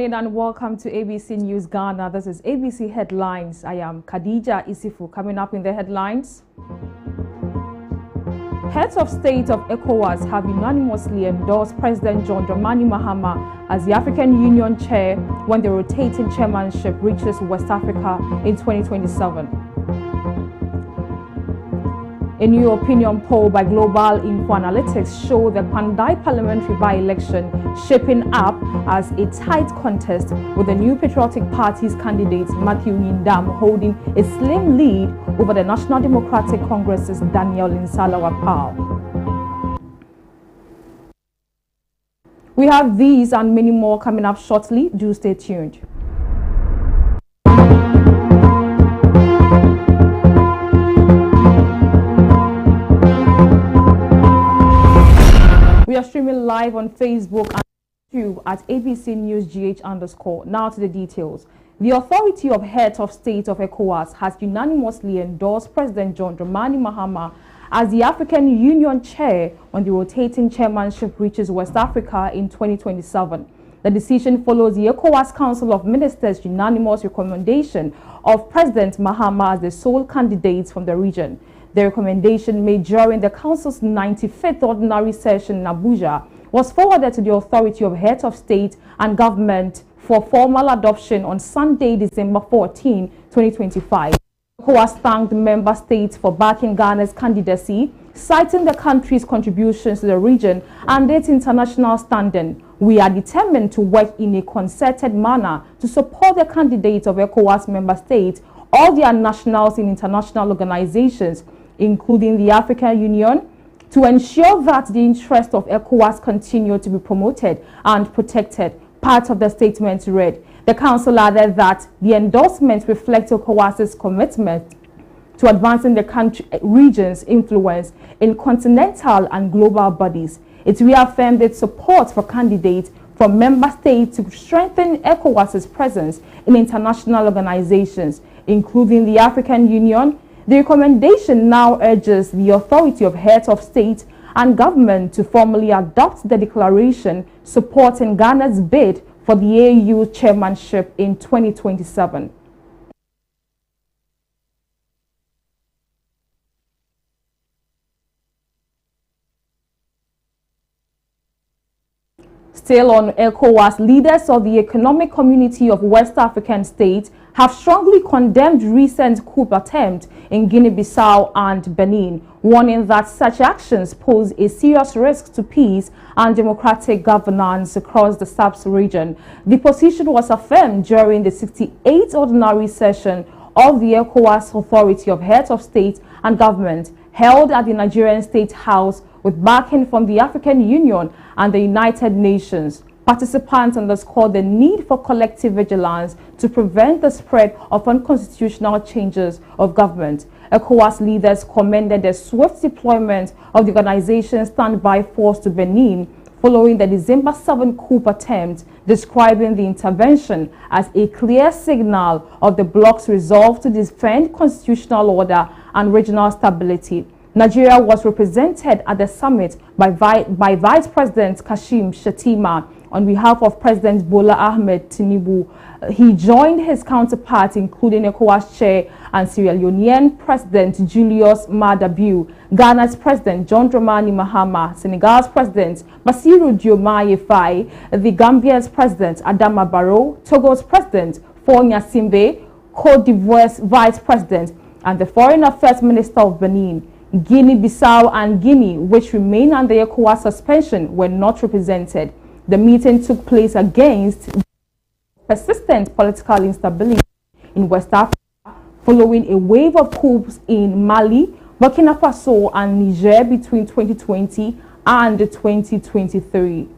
morning and welcome to ABC News Ghana. This is ABC Headlines. I am Khadija Isifu. Coming up in the headlines. Heads of state of ECOWAS have unanimously endorsed President John Dramani Mahama as the African Union chair when the rotating chairmanship reaches West Africa in 2027. A new opinion poll by Global Info Analytics show the Pandai parliamentary by-election shaping up as a tight contest, with the New Patriotic Party's candidate Matthew Nyindam holding a slim lead over the National Democratic Congress's Daniel Nsalawa. We have these and many more coming up shortly. Do stay tuned. We are streaming live on Facebook and YouTube at ABC News GH_. Now to the details. The Authority of Heads of State of ECOWAS has unanimously endorsed President John Dramani Mahama as the African Union chair when the rotating chairmanship reaches West Africa in 2027. The decision follows the ECOWAS Council of Ministers' unanimous recommendation of President Mahama as the sole candidate from the region. The recommendation made during the Council's 95th Ordinary Session in Abuja was forwarded to the Authority of Heads of State and Government for formal adoption on Sunday, December 14, 2025. ECOWAS thanked the member states for backing Ghana's candidacy, citing the country's contributions to the region and its international standing. We are determined to work in a concerted manner to support the candidates of ECOWAS member states, all their nationals in international organizations, including the African Union, to ensure that the interests of ECOWAS continue to be promoted and protected. Part of the statement read. The Council added that the endorsement reflects ECOWAS's commitment to advancing the region's influence in continental and global bodies. It reaffirmed its support for candidates from member states to strengthen ECOWAS's presence in international organizations, including the African Union. The recommendation now urges the Authority of Heads of State and Government to formally adopt the declaration supporting Ghana's bid for the AU chairmanship in 2027. Still on ECOWAS, leaders of the Economic Community of West African States have strongly condemned recent coup attempt in Guinea-Bissau and Benin, warning that such actions pose a serious risk to peace and democratic governance across the sub-region. The position was affirmed during the 68th Ordinary Session of the ECOWAS Authority of Heads of State and Government, held at the Nigerian State House with backing from the African Union and the United Nations. Participants underscored the need for collective vigilance to prevent the spread of unconstitutional changes of government. ECOWAS leaders commended the swift deployment of the organization's standby force to Benin following the December 7 coup attempt, describing the intervention as a clear signal of the bloc's resolve to defend constitutional order and regional stability. Nigeria was represented at the summit by Vice President Kashim Shettima on behalf of President Bola Ahmed Tinubu. He joined his counterparts, including ECOWAS Chair and Sierra Leonean President Julius Maada Bio, Ghana's President John Dramani Mahama, Senegal's President Bassirou Diomaye Faye, the Gambia's President Adama Barrow, Togo's President Faure Gnassingbé, Cote d'Ivoire's Vice President, and the Foreign Affairs Minister of Benin. Guinea-Bissau and Guinea, which remain under ECOWAS suspension, were not represented. The meeting took place against persistent political instability in West Africa following a wave of coups in Mali, Burkina Faso and Niger between 2020 and 2023.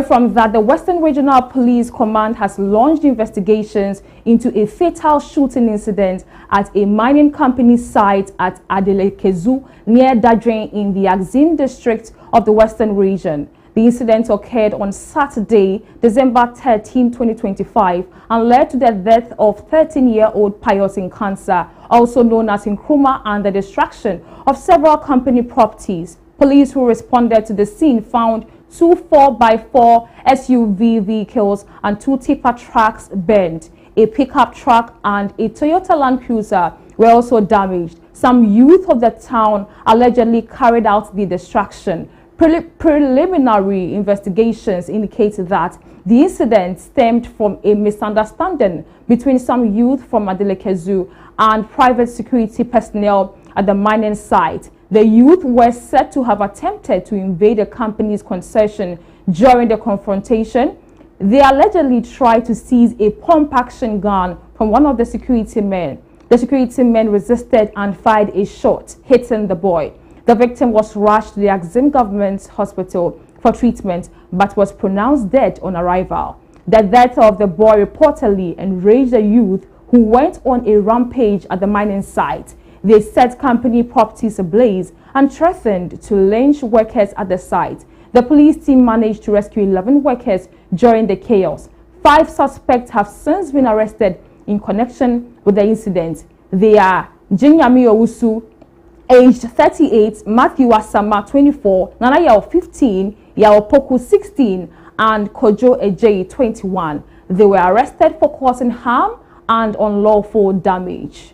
From that, the Western Regional Police Command has launched investigations into a fatal shooting incident at a mining company site at Adelekezu near Dadrin in the Axim district of the Western region. The incident occurred on Saturday, December 13, 2025, and led to the death of 13-year-old Pius Nkansa, also known as Nkrumah, and the destruction of several company properties. Police who responded to the scene found 2 4x4 SUV vehicles and 2 tipper trucks burned. A pickup truck and a Toyota Land Cruiser were also damaged. Some youth of the town allegedly carried out the destruction. Preliminary investigations indicate that the incident stemmed from a misunderstanding between some youth from Adelekezu and private security personnel at the mining site. The youth were said to have attempted to invade the company's concession during the confrontation. They allegedly tried to seize a pump-action gun from one of the security men. The security men resisted and fired a shot, hitting the boy. The victim was rushed to the Axim Government Hospital for treatment, but was pronounced dead on arrival. The death of the boy reportedly enraged the youth who went on a rampage at the mining site. They set company properties ablaze and threatened to lynch workers at the site. The police team managed to rescue 11 workers during the chaos. 5 suspects have since been arrested in connection with the incident. They are Jinyami Owusu, aged 38, Matthew Asama, 24, Nanayao, 15, Yao Poku, 16, and Kojo Ejay, 21. They were arrested for causing harm and unlawful damage.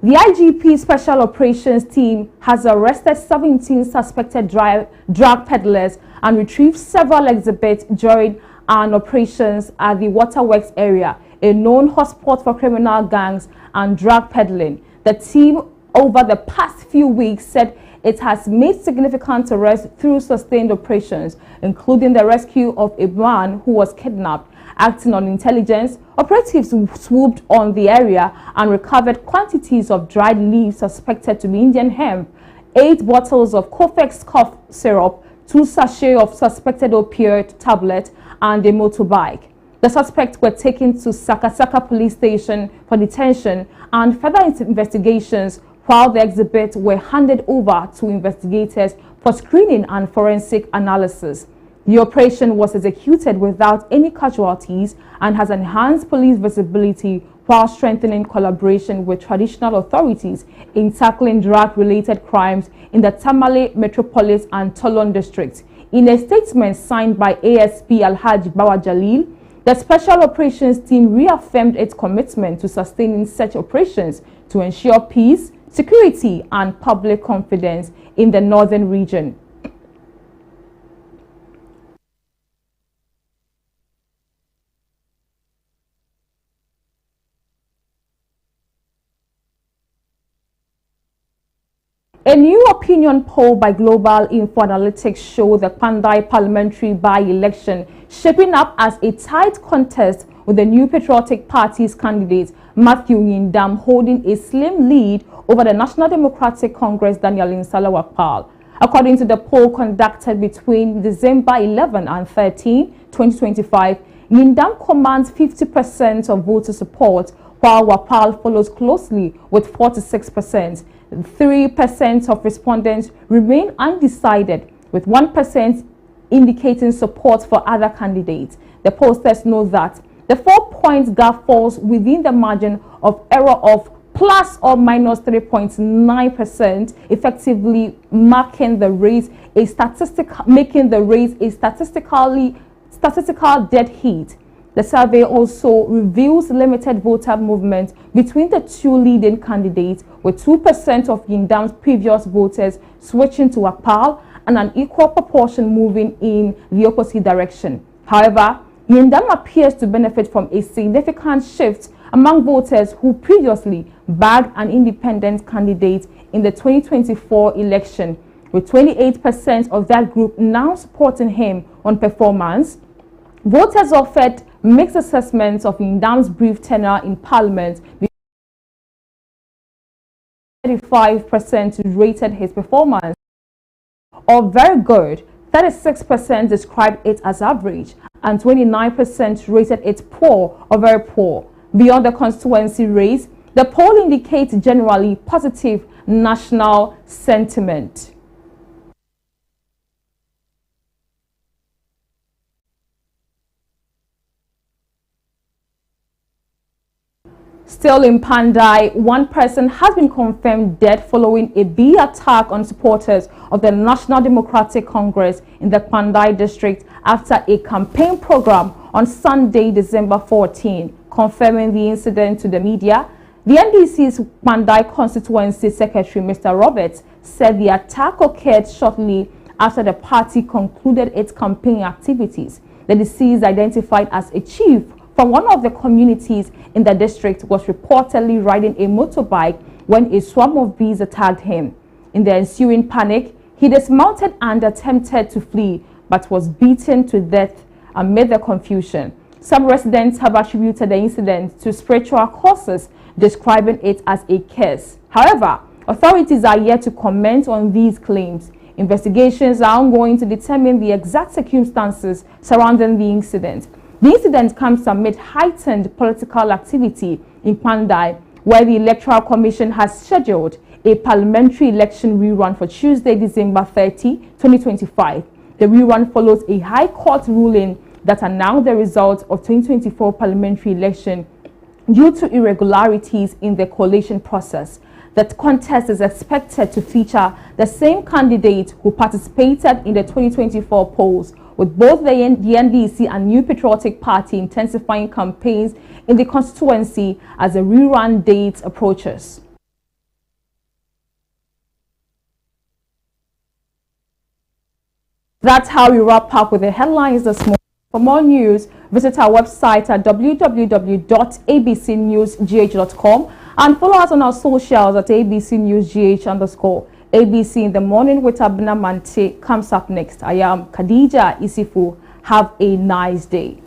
The IGP Special Operations Team has arrested 17 suspected drug peddlers and retrieved several exhibits during an operations at the Waterworks area, a known hotspot for criminal gangs and drug peddling. The team, over the past few weeks, said it has made significant arrests through sustained operations, including the rescue of a man who was kidnapped. Acting on intelligence, operatives swooped on the area and recovered quantities of dried leaves suspected to be Indian hemp, 8 bottles of Cofex cough syrup, 2 sachets of suspected opioid tablet, and a motorbike. The suspects were taken to Sakasaka police station for detention and further investigations, while the exhibits were handed over to investigators for screening and forensic analysis. The operation was executed without any casualties and has enhanced police visibility while strengthening collaboration with traditional authorities in tackling drug-related crimes in the Tamale Metropolis and Tolon districts. In a statement signed by ASP Alhaji Bawa Jalil, the Special Operations Team reaffirmed its commitment to sustaining such operations to ensure peace, security, and public confidence in the northern region. A new opinion poll by Global Info Analytics showed the Pandai parliamentary by-election shaping up as a tight contest, with the New Patriotic Party's candidate Matthew Yindam holding a slim lead over the National Democratic Congress Daniel Insala Wakpal. According to the poll conducted between December 11 and 13, 2025, Yindam commands 50% of voter support, while Wakpal follows closely with 46%. 3% of respondents remain undecided, with 1% indicating support for other candidates. The pollsters note that the 4-point gap falls within the margin of error of plus or minus 3.9%, effectively making the race a statistical dead heat. The survey also reveals limited voter movement between the 2 leading candidates, with 2% of Yindam's previous voters switching to Akpal and an equal proportion moving in the opposite direction. However, Yindam appears to benefit from a significant shift among voters who previously backed an independent candidate in the 2024 election, with 28% of that group now supporting him on performance. Voters offered mixed assessments of Yindam's brief tenure in Parliament. 35% rated his performance or very good, 36% described it as average, and 29% rated it poor or very poor. Beyond the constituency race, The poll indicates generally positive national sentiment. Still in Pandai, one person has been confirmed dead following a bee attack on supporters of the National Democratic Congress in the Pandai district after a campaign program on Sunday, December 14. Confirming the incident to the media, the NDC's Pandai constituency secretary, Mr. Roberts, said the attack occurred shortly after the party concluded its campaign activities. The deceased, identified as a chief from one of the communities in the district, was reportedly riding a motorbike when a swarm of bees attacked him. In the ensuing panic, he dismounted and attempted to flee, but was beaten to death amid the confusion. Some residents have attributed the incident to spiritual causes, describing it as a curse. However, authorities are yet to comment on these claims. Investigations are ongoing to determine the exact circumstances surrounding the incident. The incident comes amid heightened political activity in Pandai, where the Electoral Commission has scheduled a parliamentary election rerun for Tuesday, December 30, 2025. The rerun follows a High Court ruling that announced the results of 2024 parliamentary election due to irregularities in the collation process. The contest is expected to feature the same candidate who participated in the 2024 polls, with both the NDC and New Patriotic Party intensifying campaigns in the constituency as the rerun date approaches. That's how we wrap up with the headlines this morning. For more news, visit our website at www.abcnewsgh.com and follow us on our socials at abcnewsgh_. ABC in the Morning with Abna Mante comes up next. I am Khadija Isifu. Have a nice day.